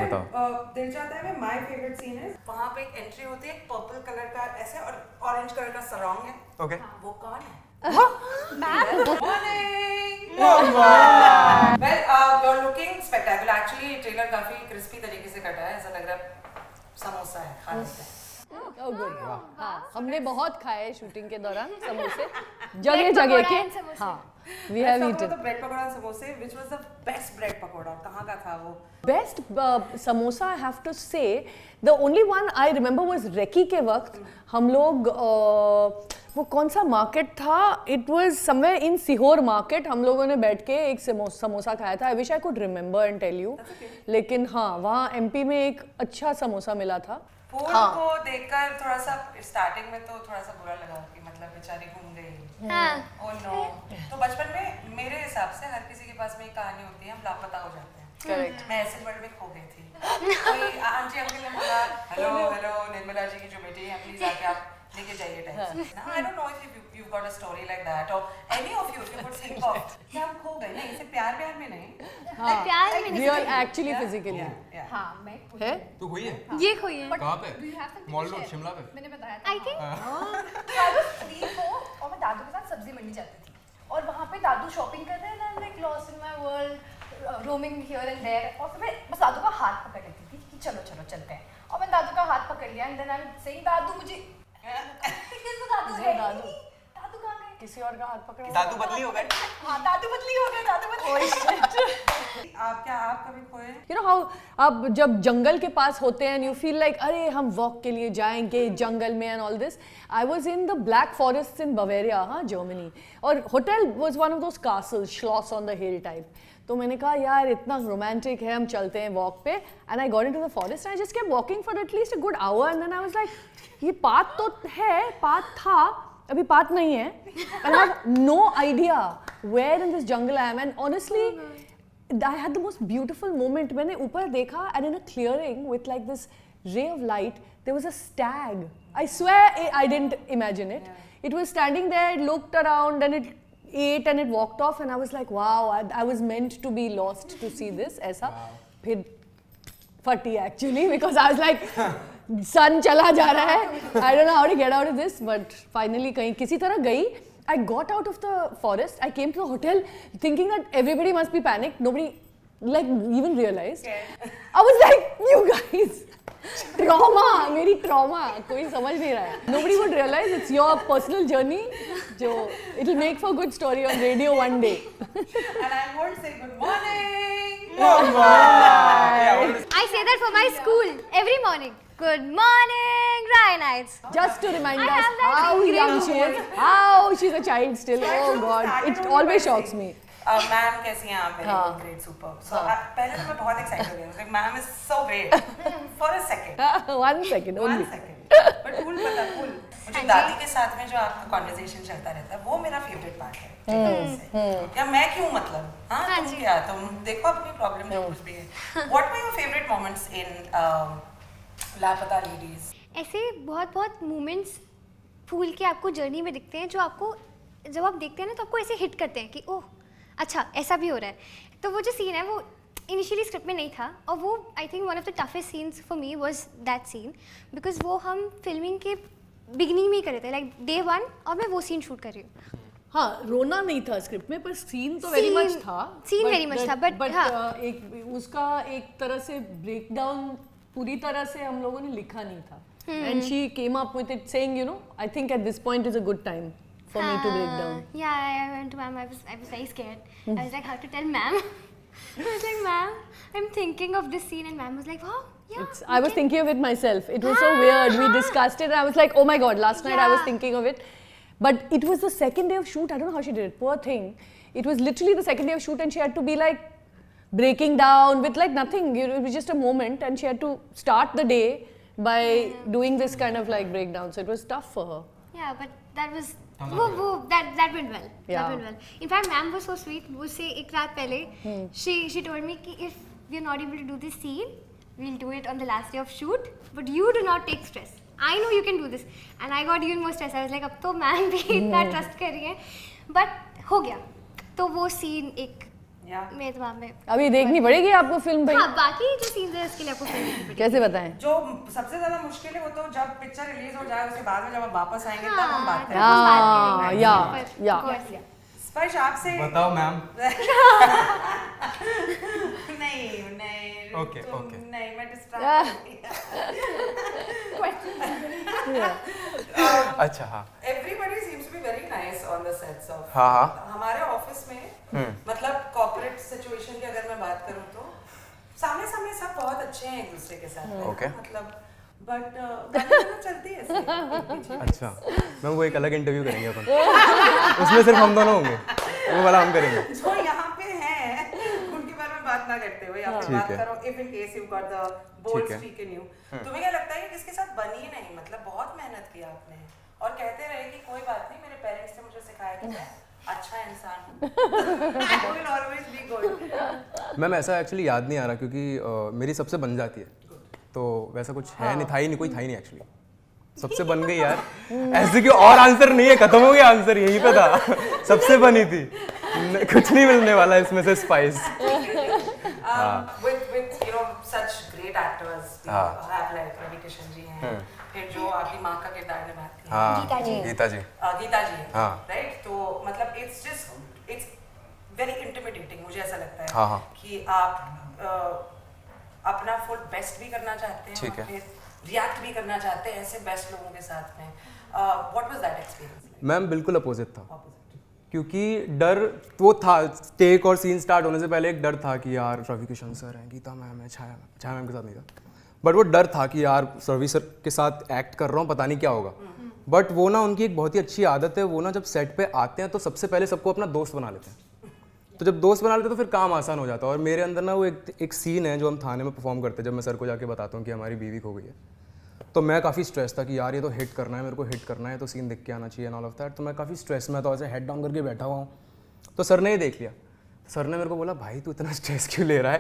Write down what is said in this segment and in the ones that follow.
बताओ। दिल चाहता है में माय फेवरेट सीन है, वहाँ पे एक एंट्री होती है, पर्पल कलर का ऐसे और ऑरेंज कलर का सराउंड है। ओके। वो कौन है? Well, you're looking spectacular. Actually, trailer काफी क्रिस्पी तरीके से कटा है, ऐसा लग रहा है समोसा है, खा लेते हैं। Oh, good. हाँ, हमने बहुत खाए शूटिंग के दौरान समोसे जगह जगह के। हाँ, we have eaten. Bread pakora समोसे, which was the best bread pakora? कहाँ का था वो? Best samosa, I have to say, the only one I remember was recce के वक्त हम लोग वो कौन सा मार्केट था? It was somewhere in Sehore market. हम लोगों ने बैठ के एक समोसा खाया था. I wish I could remember and tell you. लेकिन हाँ, वहाँ MP में एक अच्छा समोसा मिला था. फूल को देखकर थोड़ा सा स्टार्टिंग में तो थोड़ा सा बुरा लगा कि मतलब बेचारी घूम गई। Oh no. तो बचपन में मेरे हिसाब से हर किसी के पास में एक कहानी होती है, हम लापता हो जाते हैं। करेक्ट। मैं ऐसे वर्ल्ड में खो गई थी। कोई आंटी अंकल ने बोला हेलो निर्मला जी की जो बेटी है प्लीज आके आप लेके जाइए टाइम से। I don't know if you've got a story like that or any of you if you could think of कि हम खो गए ना, इसे प्यार में नहीं। हाँ, प्यार में नहीं। real actually physically. हाँ, मैं है? तू हुई है? ये खोई है। कहाँ पे? मॉल रोड शिमला पे? मैंने बताया था। I think I was 3-4 और मैं दादू के साथ सब्जी मंडी जाती थी और वहाँ पे दादू शॉपिंग कर रहे हैं ना, like lost in my world roaming here and there, और फिर मैं बस दादू का हाथ पकड़ लेती थी कि चलो चलो चलते हैं, और मैं दादू का हाथ पकड़ लिया and then I am saying dadu मुझे दादू है दादू कहाँ गए? किसी और का हाथ पकड़ा? दादू बदली हो गए? हाँ दादू बदली हो गए, दादू बदली। आप कभी खोए? You know how आप जब जंगल के पास होते हैं you feel like अरे हम वॉक के लिए जाएंगे जंगल में and all this. I was in the Black Forests in Bavaria, हाँ Germany, और hotel was one of those castles, Schloss on the hill type. तो मैंने कहा यार इतना रोमांटिक है, हम चलते हैं वॉक पे, and I got into the forest and I just kept walking for at least a good hour and then I was like ये पाथ तो है, पाथ था, अभी पाथ नहीं है, and I have no idea where in this jungle I am, and honestly I had the most beautiful moment. मैंने ऊपर देखा and in a clearing with like this ray of light there was a stag. I swear I didn't imagine it. It was standing there, it looked around and it ate and it walked off and I was like wow, I was meant to be lost to see this. ऐसा फिर फटी actually because I was like sun चला जा रहा है, I don't know how to get out of this, but finally कहीं किसी तरह गई. I got out of the forest, I came to the hotel thinking that everybody must be panicked, nobody like even realized. I was like you guys, trauma, मेरी trauma, कोई समझ नहीं रहा है. Nobody would realize it's your personal journey, जो it'll make for good story on radio one day. And I won't say good morning. I say that for my school every morning. Good morning, Ryanites. Just to remind I us have that how thing young in she is, how she's a child still. Oh God, started it only always by shocks saying, me. Ma'am कैसी हैं आप? हाँ. Great super. सो पहले तो मैं बहुत excited हो गई, ma'am is so great for a second. 1 second only. 1 second. But cool पता कूल. मुझे दादी के साथ में जो आपका कॉन्वर्सेशन चलता रहता है वो मेरा फेवरेट पार्ट है. या मैं क्यों मतलब? हाँ तुम क्या, तुम देखो अपनी प्रॉब्लम जो कुछ भी है. What were your favourite moments इन लापता लेडीज? ऐसे बहुत मोमेंट्स फूल के आपको जर्नी में दिखते हैं जो आपको जब आप देखते हैं ना तो आपको ऐसे हिट करते हैं कि ओह अच्छा ऐसा भी हो रहा है. तो वो जो सीन है वो इनिशियली स्क्रिप्ट में नहीं था और वो I think one of the toughest scenes for me was that scene because वो हम फिल्मिंग के बिगिनिंग में ही कर रहे थे लाइक डे 1 और मैं वो सीन शूट कर रही हूँ. हाँ रोना नहीं था स्क्रिप्ट में पर सीन तो वेरी मच था. सीन वेरी मच था बट हाँ. एक उसका एक तरह से ब्रेकडाउन पूरी तरह से हम लोगों ने लिखा नहीं था. And she came up with it saying, you know, I think at this point is a good time for me to break down. Yeah, I went to ma'am. I was very scared. I was like, how to tell ma'am? I was like, ma'am, I'm thinking of this scene, and ma'am was like, wow, yeah. I was thinking of it myself. It was so weird. We discussed it, and I was like, oh my god, last night I was thinking of it. But it was the second day of shoot. I don't know how she did it. Poor thing. It was literally the second day of shoot, and she had to be like breaking down with like nothing. It was just a moment, and she had to start the day by doing this kind of like breakdown. So it was tough for her. Yeah, but that was that went well. Yeah. That went well. In fact, ma'am was so sweet. वो से एक रात पहले she told me कि if we are not able to do this scene, we'll do it on the last day of shoot. But you do not take stress. I know you can do this. And I got even more stress. I was like अब तो ma'am भी इतना trust कर रही है. But हो गया. तो वो scene एक Yeah. मैं तो वहाँ पे अभी देखनी पड़ेगी आपको फिल्म भाई। हाँ बाकी जो सीन्स है उसके लिए आपको फिल्म देखनी पड़ेगी। कैसे बताएं? जो सबसे ज्यादा मुश्किल है वो तो जब पिक्चर रिलीज हो जाए उसके बाद में जब हम वापस आएंगे तब हम बात करेंगे। हाँ या स्पर्श आपसे बताओ मैम। नहीं Okay, तुम okay. नहीं मैं डिस्ट्रैक्ट अच्छा हाँ everybody seems to be very nice on the sets of हाँ। हमारे ऑफिस में मतलब कॉर्पोरेट सिचुएशन की अगर मैं बात करूं तो सामने सब बहुत अच्छे हैं एक दूसरे के साथ में, Okay. मतलब बट गाना चलती है ऐसे एक पीछे। अच्छा मैम वो एक अलग इंटरव्यू करेंगे अपन उसमें सिर्फ हम दोनों होंगे वो वाला हम करेंगे। जो यहाँ पे हैं उनके बारे में बात ना करते हुए यहाँ पे ठीक बात है। करो if in case you got the bold ठीक है। Streak in you. तुम्हें क्या लगता है कि किसके साथ बनी ही नहीं, मतलब बहुत मेहनत किया आपने और कहते रहे कि कोई बात नहीं मेरे पेरेंट्स ने मुझे सिखाया कि मैं अच्छा इंसान हूँ। I will always be good। Ma'am ऐसा एक्चुअली याद नहीं आ रहा क्योंकि मेरी सबसे बन जाती है तो वैसा कुछ है नहीं, था ही नहीं, कोई था ही नहीं एक्चुअली, सबसे बन गई यार। ऐसे क्यों, और आंसर नहीं है, खत्म हो गया आंसर, यहीं पे था, सबसे बनी थी, कुछ नहीं मिलने वाला इसमें से spice. with you know such great actors we have like Ravi Kishan ji हैं, फिर जो आपकी माँ का किरदार निभाती हैं हाँ गीता जी। गीता जी गीता जी हैं, हाँ। राइट, तो मतलब इट्स वेरी इंटिमिडेटिंग, मुझे ऐसा लगता है हाँ। कि आप अपना फुल बेस्ट भी करना चाहते हैं ठीक और है। फिर रिएक्ट भी करना चाहते हैं ऐसे बेस्ट लोगों के साथ में। What was that experience? Ma'am बिल्कुल अपोजिट था, क्योंकि डर वो था, टेक और सीन स्टार्ट होने से पहले एक डर था कि यार रवि किशन सर हैं, गीता मैम है, छाया मैम के साथ नहीं था, बट वो डर था कि यार रवि सर के साथ एक्ट कर रहा हूँ, पता नहीं क्या होगा। बट वो ना उनकी एक बहुत ही अच्छी आदत है, वो ना जब सेट पे आते हैं तो सबसे पहले सबको अपना दोस्त बना लेते हैं, तो जब दोस्त बना लेते हैं तो फिर काम आसान हो जाता है। और मेरे अंदर ना वो एक सीन है जो हम थाने में परफॉर्म करते हैं, जब मैं सर को जाके बताता हूँ कि हमारी बीवी खो गई है, तो मैं काफ़ी स्ट्रेस था कि यार ये तो हिट करना है, मेरे को हिट करना है, तो सीन दिख के आना चाहिए एंड ऑल ऑफ दैट। तो मैं काफ़ी स्ट्रेस में था, ऐसे हेड डाउन करके बैठा हुआ हूँ, तो सर ने ही देख लिया। सर ने मेरे को बोला भाई तू इतना स्ट्रेस क्यों ले रहा है,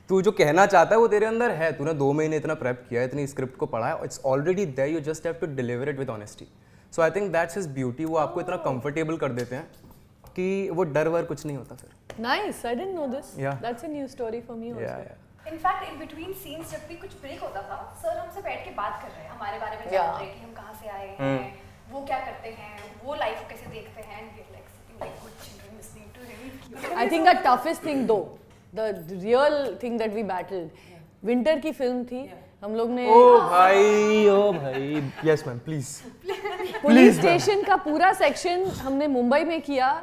तू जो कहना चाहता है वो तेरे अंदर है, तूने 2 महीने इतना प्रेप किया है, इतनी स्क्रिप्ट को पढ़ा है, it's already there, you just have to deliver it with honesty. So I think that's his beauty, वो आपको इतना कंफर्टेबल कर देते हैं कि वो डर वर कुछ नहीं होता फिर। Nice, I didn't know this. Yeah. That's a new story for me also. Yeah. In fact in between scenes जब भी कुछ ब्रेक होता था, सर हमसे बैठ के बात कर रहे हैं, हमारे बारे में जान Yeah. रहे हैं कि हम कहाँ से आए हैं, वो क्या करते हैं, वो लाइफ कैसे देखते हैं, and we are like sitting like good children listening to him. I think the toughest thing though, the real thing that we battled, winter की फिल्म थी, हम लोग ने ओ भाई yes ma'am please. Police station का पूरा सेक्शन हमने मुंबई में किया।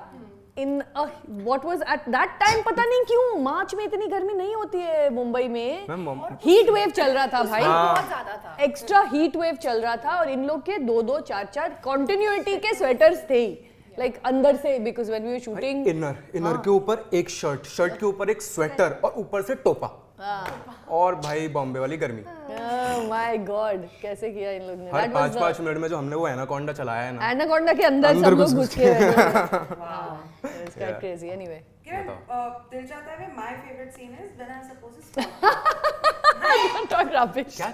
In what was at that time, पता नहीं क्यों मार्च में इतनी गर्मी नहीं होती है मुंबई में, हीट वेव चल रहा था भाई, बहुत ज्यादा था, एक्स्ट्रा हीट वेव चल रहा था, और इन लोग के 2-2 4-4 कंटिन्यूटी के स्वेटर्स थे लाइक अंदर से, because when we were shooting inner के ऊपर एक शर्ट के ऊपर एक स्वेटर और ऊपर से टोपा, और भाई बॉम्बे वाली गर्मी। माय गॉड कैसे किया इन लोग ने। हर 5-5 मिनट में जो हमने वो एनाकोंडा चलाया है ना, एनाकोंडा के अंदर सब लोग घुस के it's quite crazy anyway. Dil Chahta Hai my favourite scene is when I am supposed to talk rubbish. क्या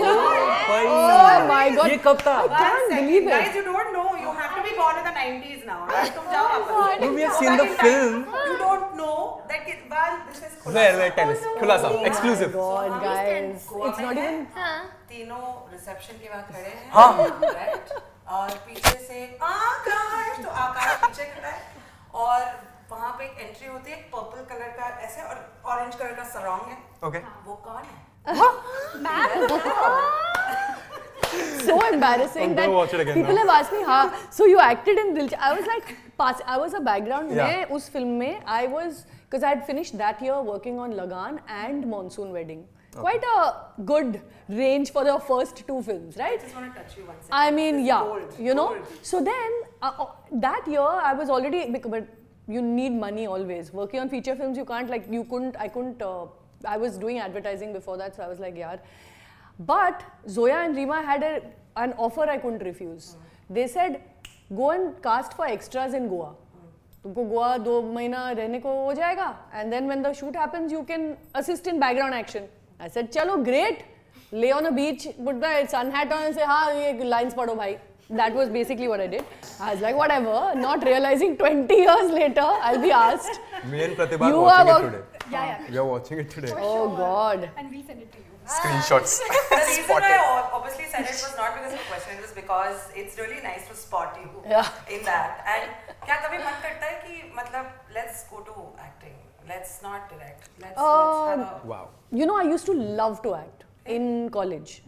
Oh my God. ये कब था? I can't believe it. Guys, you don't know. You have to be born in the 90s now. Right? तुम जाओ वापस. No, we have seen the film. You don't know that while this is Where tell us, खुलासा, exclusive. God guys, Goa it's में not है, even तीनों reception के वहाँ खड़े हैं, हाँ। right? और पीछे से आकाश, तो आकाश पीछे खड़ा है, और वहाँ पे एक एंट्री होती है, पर्पल कलर का ऐसे और ऑरेंज कलर का सराउंड है, Okay. वो कौन है? so embarrassing I'm that gonna watch it again people now. have asked me, हाँ, so you acted in Dil I was like, I was a background Yeah. में उस film में, I was, because I had finished that year working on Lagan and Monsoon Wedding. Quite a good range for the first 2 films, right? I just want to touch you once. I mean, yeah, Gold, you know. gold. So then, that year I was already, but you need money always. Working on feature films, you can't like, I couldn't, I was doing advertising before that, so I was like, yeah. But Zoya and Rima had an offer I couldn't refuse. They said, go and cast for extras in Goa. तुमको गोवा 2 महीना रहने को हो जाएगा, and then when the shoot happens, you can assist in background action. I said, चलो great, lay on a beach, put the sun hat on and say, हाँ ये lines पढ़ो भाई, That was basically what I did. I was like, whatever, not realizing 20 years later, I'll be asked. Me and Pratibha You are are watching it today. Yeah. We are watching it today. Oh God. And we'll send it to you. Screenshots. The reason why I obviously said it was not because of the question, it was because it's really nice to spot you Yeah. in that. And क्या कभी मन करता है कि मतलब let's go to acting, let's not direct, let's have a Wow. You know, I used to love to act in college.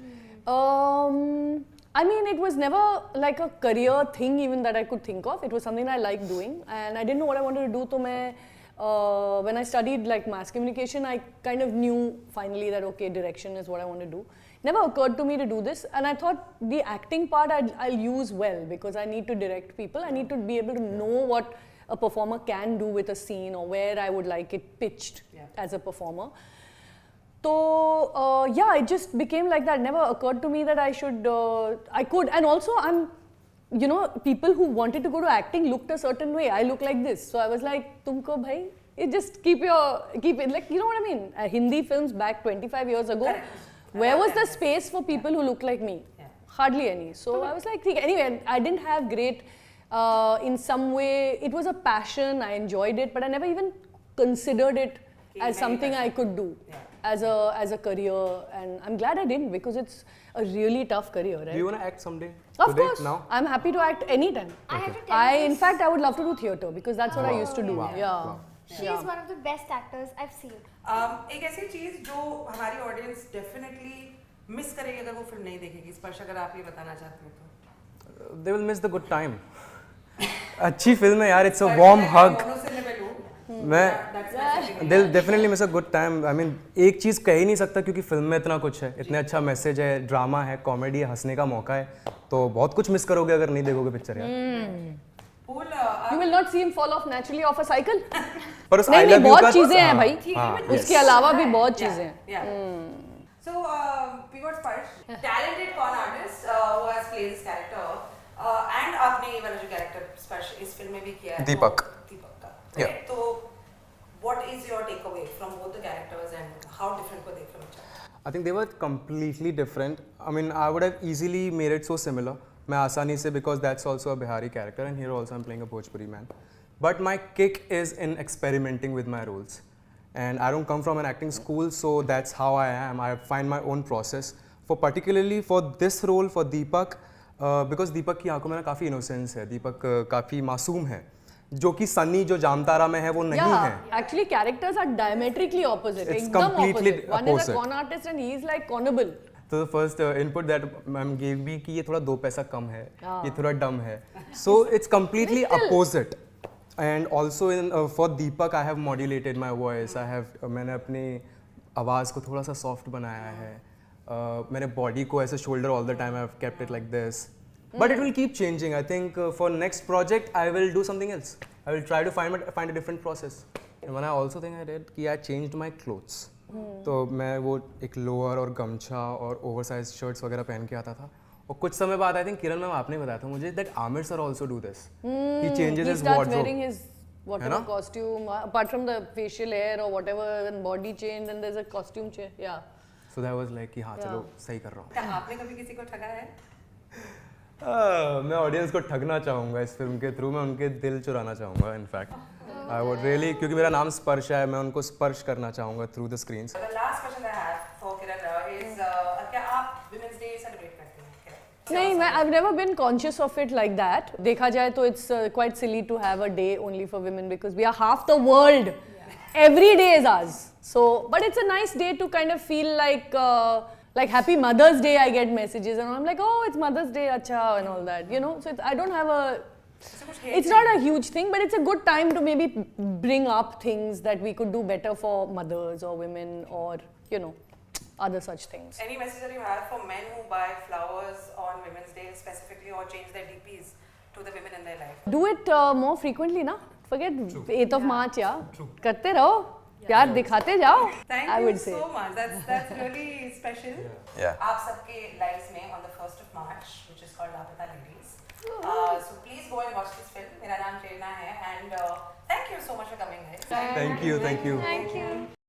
I mean, it was never like a career thing even that I could think of. It was something I liked doing, and I didn't know what I wanted to do. So when I studied like mass communication, I kind of knew finally that okay, direction is what I want to do. Never occurred to me to do this, and I thought the acting part I'll use well because I need to direct people. I need to be able to know what a performer can do with a scene or where I would like it pitched as a performer. So yeah, it just became like that. Never occurred to me that I could. And also you know, people who wanted to go to acting looked a certain way. I look like this. So I was like, tumko bhai, you just keep it, like, you know what I mean? Hindi films back 25 years ago, where was the space for people who look like me? Hardly any. So I was like, anyway, I didn't have great, in some way, it was a passion, I enjoyed it, but I never even considered it as something I could do as a career, and I'm glad I didn't because it's a really tough career, right? Do you want to act someday? Of Today, course, now? I'm happy to act anytime. I have to tell you In this. fact, I would love to do theatre because that's what I used to do. Wow. Yeah. Wow. She is one of the best actors I've seen. एक ऐसी चीज जो हमारी audience definitely miss करेगी अगर वो film नहीं देखेगी, स्पर्श, अगर आप ये बताना चाहते हो तो They will miss the good time. अच्छी फिल्म है यार, it's a warm hug. मैं they'll definitely miss a good time. I mean, एक चीज़ कह ही नहीं सकता क्योंकि फिल्म में इतना कुछ है, इतने अच्छा मैसेज है, ड्रामा है, कॉमेडी है, हंसने का मौका है, तो बहुत कुछ मिस करोगे अगर नहीं देखोगे पिक्चर यार. You will not see him fall off naturally off a cycle. पर उस I नहीं love you बहुत का चीजें हैं भाई. उसके अलावा भी बहुत Yeah, चीजें हैं. yeah. So, we got Sparsh, talented con artist who has played this character, and आपने ये वाला जो character Sparsh इस फिल्म में भी किया है. दीपक. दीपक का. Yeah. Right? तो what is your takeaway from both the characters and how different were they from each other? I think they were completely different. I mean, I would have easily made it so similar. मैं आसानी से because that's also a Bihari character and here also I'm playing a Bhojpuri man. But my kick is in experimenting with my roles. And I don't come from an acting school, so that's how I am. I find my own process. Particularly for this role, for Deepak, because Deepak की आंखों में ना काफ़ी innocence है. Deepak काफ़ी मासूम है. जो कि सन्नी जो जामतारा में है वो नहीं है. Actually, characters are diametrically opposite. It's एकदम completely opposite. One is a opposite. con artist and he is like connable. So the first input that ma'am gave me कि ये थोड़ा दो पैसा कम है, ये थोड़ा dumb है. So it's completely opposite. And also for Deepak I have modulated my voice. मैंने अपनी आवाज़ को थोड़ा सा soft बनाया है. मैंने body को ऐसे shoulder all the time I've kept it like this. But it will keep changing. I think for next project I will do something else. I will try to find a different process. And when I also think I did कि I changed my clothes. तो मैं वो एक lower और गमछा और oversize shirts वगैरह पहन के आता था और कुछ समय बाद आई थिंक किरण मैम आपने बताया था मुझे that Aamir sir also do this he changes his wearing his whatever ना? costume apart from the facial hair or whatever and body change and there's a costume change. Yeah. So that was like कि हाँ चलो सही कर रहा क्या आपने कभी किसी को ठगा है? हूँ. मैं ऑडियंस को ठगना चाहूँगा इस फिल्म के थ्रू. मैं उनके दिल चुराना चाहूँगा इनफैक्ट. आई वुड रियली, क्योंकि मेरा नाम स्पर्श है, मैं उनको स्पर्श करना चाहूँगा through the screens. The last question I have for Kiran is क्या आप Women's Day celebrate करते हैं? नहीं, मैं I've never been conscious of it like that. देखा जाए तो it's quite silly to have a day only for women because we are half the world. Every day is ours. So, but it's a nice day to kind of feel like Happy Mother's Day. I get messages and I'm like, oh, it's Mother's Day, acha, and all that. You know, so I don't have a. It's not a huge thing, but it's a good time to maybe bring up things that we could do better for mothers or women or, you know, other such things. Any message that you have for men who buy flowers on Women's Day specifically or change their DPs to the women in their life? Do it more frequently, na? Forget 8th of March, yeah. करते रहो, प्यार दिखाते जाओ. Thank I you would say. so much. That's really special. Yeah. आप सबके lives में on the 1st of March, which is called Lapata Ladies. So please go and watch this film. मेरा नाम प्रेरणा है and thank you so much for coming guys. Thank you. Thank you.